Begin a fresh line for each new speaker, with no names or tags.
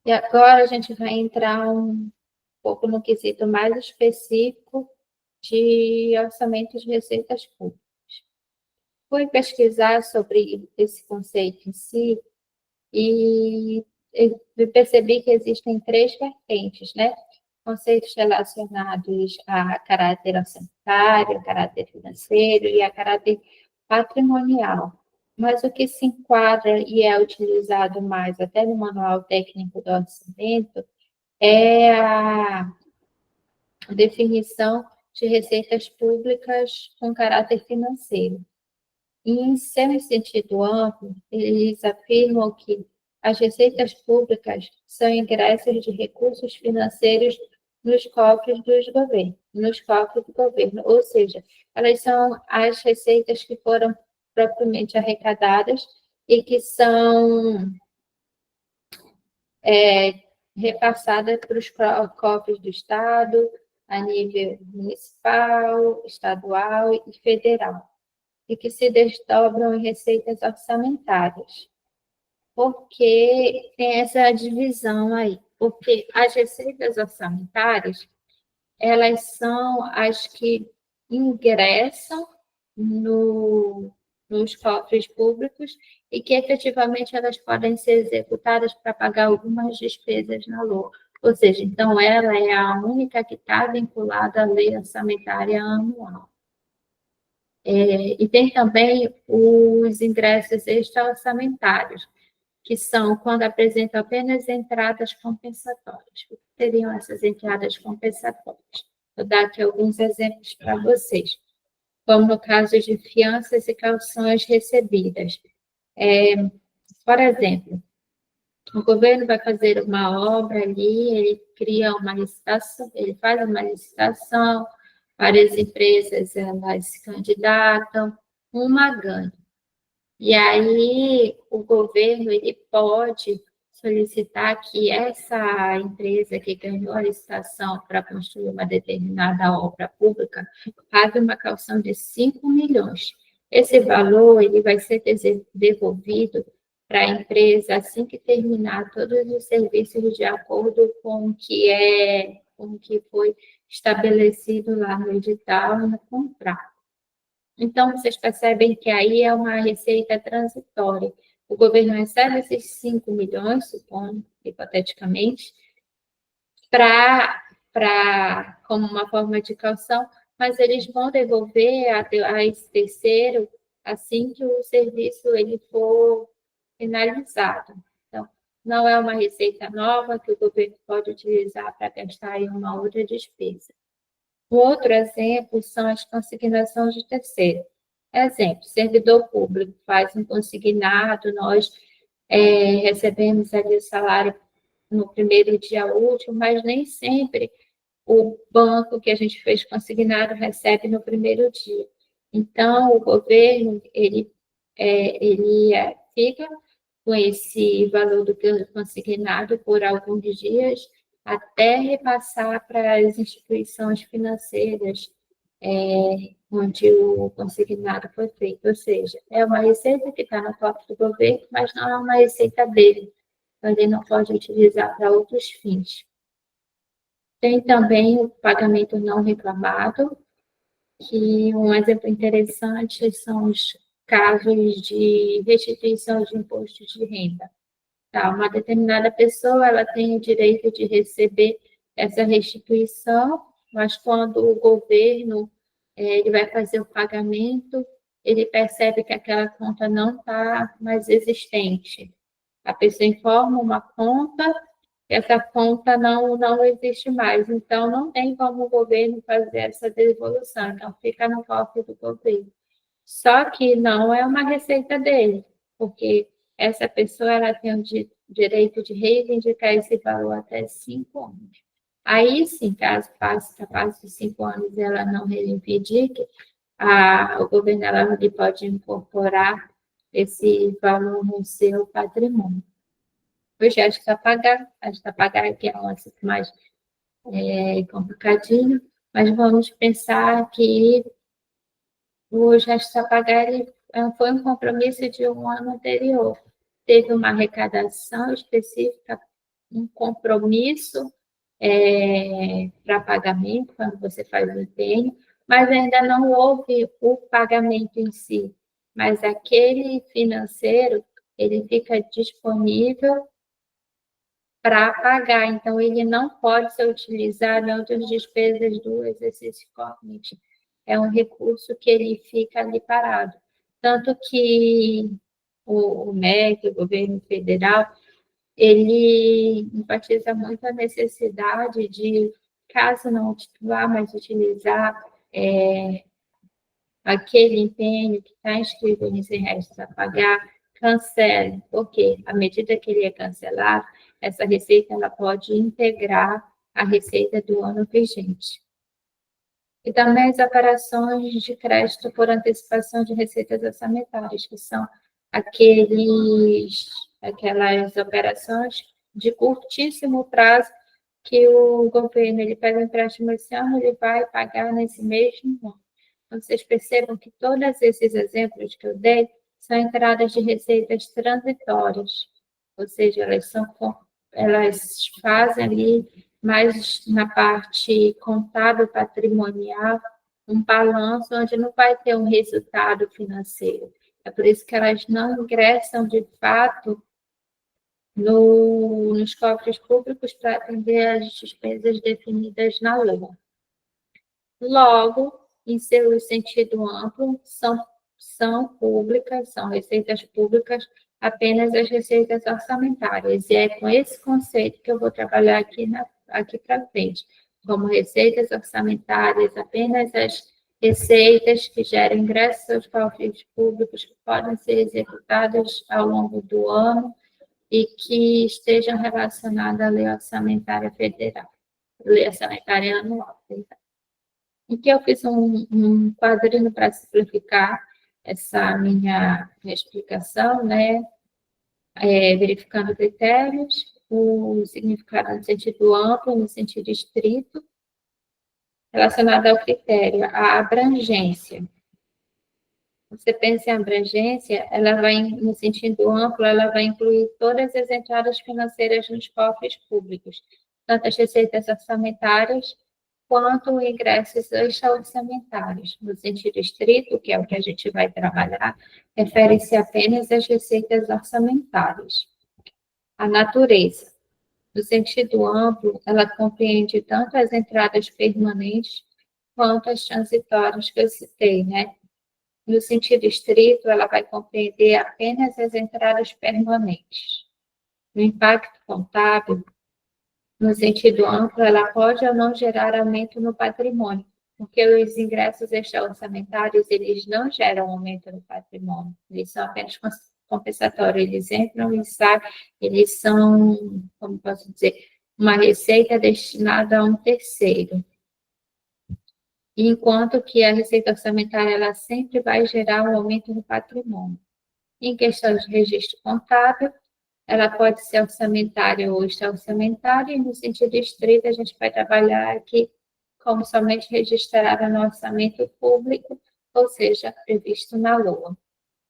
E agora a gente vai entrar um pouco no quesito mais específico de orçamento de receitas públicas. Fui pesquisar sobre esse conceito em si e percebi que existem três vertentes, né? Conceitos relacionados a caráter orçamentário, a caráter financeiro e a caráter patrimonial. Mas o que se enquadra e é utilizado mais até no Manual Técnico do Orçamento é a definição de receitas públicas com caráter financeiro. E, em seu sentido amplo, eles afirmam que as receitas públicas são ingressos de recursos financeiros nos cofres do governo, ou seja, elas são as receitas que foram propriamente arrecadadas e que são repassadas para os cofres do Estado, a nível municipal, estadual e federal, e que se desdobram em receitas orçamentárias. Porque tem essa divisão aí. Porque as receitas orçamentárias, elas são as que ingressam nos cofres públicos e que efetivamente elas podem ser executadas para pagar algumas despesas na LOA. Ou seja, então ela é a única que está vinculada à lei orçamentária anual. E tem também os ingressos extra-orçamentários, que são quando apresentam apenas entradas compensatórias. O que seriam essas entradas compensatórias? Vou dar aqui alguns exemplos para vocês, como no caso de fianças e calções recebidas. Por exemplo, o governo vai fazer uma obra ali, ele cria uma licitação, ele faz uma licitação, várias empresas elas se candidatam, uma ganha. E aí o governo ele pode solicitar que essa empresa que ganhou a licitação para construir uma determinada obra pública pague uma caução de 5 milhões. Esse valor ele vai ser devolvido para a empresa assim que terminar todos os serviços de acordo com o que foi estabelecido lá no edital e no contrato. Então, vocês percebem que aí é uma receita transitória. O governo recebe esses 5 milhões, supondo, hipoteticamente, como uma forma de caução, mas eles vão devolver a esse terceiro assim que o serviço ele for finalizado. Então, não é uma receita nova que o governo pode utilizar para gastar em uma outra despesa. O outro exemplo são as consignações de terceiro. Exemplo, servidor público faz um consignado, nós recebemos ali o salário no primeiro dia útil, mas nem sempre o banco que a gente fez consignado recebe no primeiro dia. Então, o governo, ele fica com esse valor do consignado por alguns dias, até repassar para as instituições financeiras onde o consignado foi feito. Ou seja, é uma receita que está no cofre do governo, mas não é uma receita dele. Então, ele não pode utilizar para outros fins. Tem também o pagamento não reclamado, que um exemplo interessante são os casos de restituição de imposto de renda. Tá? Uma determinada pessoa ela tem o direito de receber essa restituição, mas quando o governo ele vai fazer o pagamento, ele percebe que aquela conta não está mais existente. A pessoa informa uma conta, essa conta não existe mais, então não tem como o governo fazer essa devolução, então fica no cofre do governo. Só que não é uma receita dele, porque essa pessoa ela tem o direito de reivindicar esse valor até 5 anos. Aí, sim, caso passe de 5 anos e ela não reivindique, o governo ela pode incorporar esse valor no seu patrimônio. O gesto a pagar, que é um assunto mais complicadinho, mas vamos pensar que o gesto a pagar foi um compromisso de um ano anterior. Teve uma arrecadação específica um compromisso para pagamento, quando você faz o empenho, mas ainda não houve o pagamento em si. Mas aquele financeiro, ele fica disponível para pagar, então ele não pode ser utilizado em outras despesas do exercício corrente. É um recurso que ele fica ali parado. Tanto que o MEC, o governo federal, ele enfatiza muito a necessidade de, caso não vá mais utilizar aquele empenho que está inscrito nos restos a pagar, cancele, porque à medida que ele é cancelado, essa receita ela pode integrar a receita do ano vigente. E também as operações de crédito por antecipação de receitas orçamentárias, que são aquelas operações de curtíssimo prazo que o governo ele pega o empréstimo esse ano, ele vai pagar nesse mesmo ano. Então, vocês percebam que todos esses exemplos que eu dei são entradas de receitas transitórias, ou seja, elas fazem ali mais na parte contábil patrimonial um balanço onde não vai ter um resultado financeiro. É por isso que elas não ingressam de fato nos cofres públicos para atender às despesas definidas na lei. Logo, em seu sentido amplo, são públicas, são receitas públicas apenas as receitas orçamentárias. E é com esse conceito que eu vou trabalhar aqui para frente. Como receitas orçamentárias, apenas as receitas que geram ingressos aos cofres públicos que podem ser executadas ao longo do ano e que estejam relacionadas à lei orçamentária federal, lei orçamentária anual. Aqui eu fiz um quadrinho para simplificar essa minha explicação, né? Verificando critérios, o significado no sentido amplo, no sentido estrito, relacionado ao critério, a abrangência. Você pensa em abrangência, ela vai, no sentido amplo, ela vai incluir todas as entradas financeiras nos cofres públicos, tanto as receitas orçamentárias quanto ingressos extra-orçamentários. No sentido estrito, que é o que a gente vai trabalhar, refere-se apenas às receitas orçamentárias. A natureza. No sentido amplo, ela compreende tanto as entradas permanentes quanto as transitórias que eu citei, né? No sentido estrito, ela vai compreender apenas as entradas permanentes. No impacto contábil, no sentido amplo, ela pode ou não gerar aumento no patrimônio, porque os ingressos extra-orçamentários, eles não geram aumento no patrimônio, eles são apenas compensatórios, eles entram e saem, eles são, como posso dizer, uma receita destinada a um terceiro. Enquanto que a receita orçamentária, ela sempre vai gerar um aumento no patrimônio. Em questão de registro contábil, ela pode ser orçamentária ou extra-orçamentária, e no sentido estrito, a gente vai trabalhar aqui como somente registrada no orçamento público, ou seja, previsto na LOA.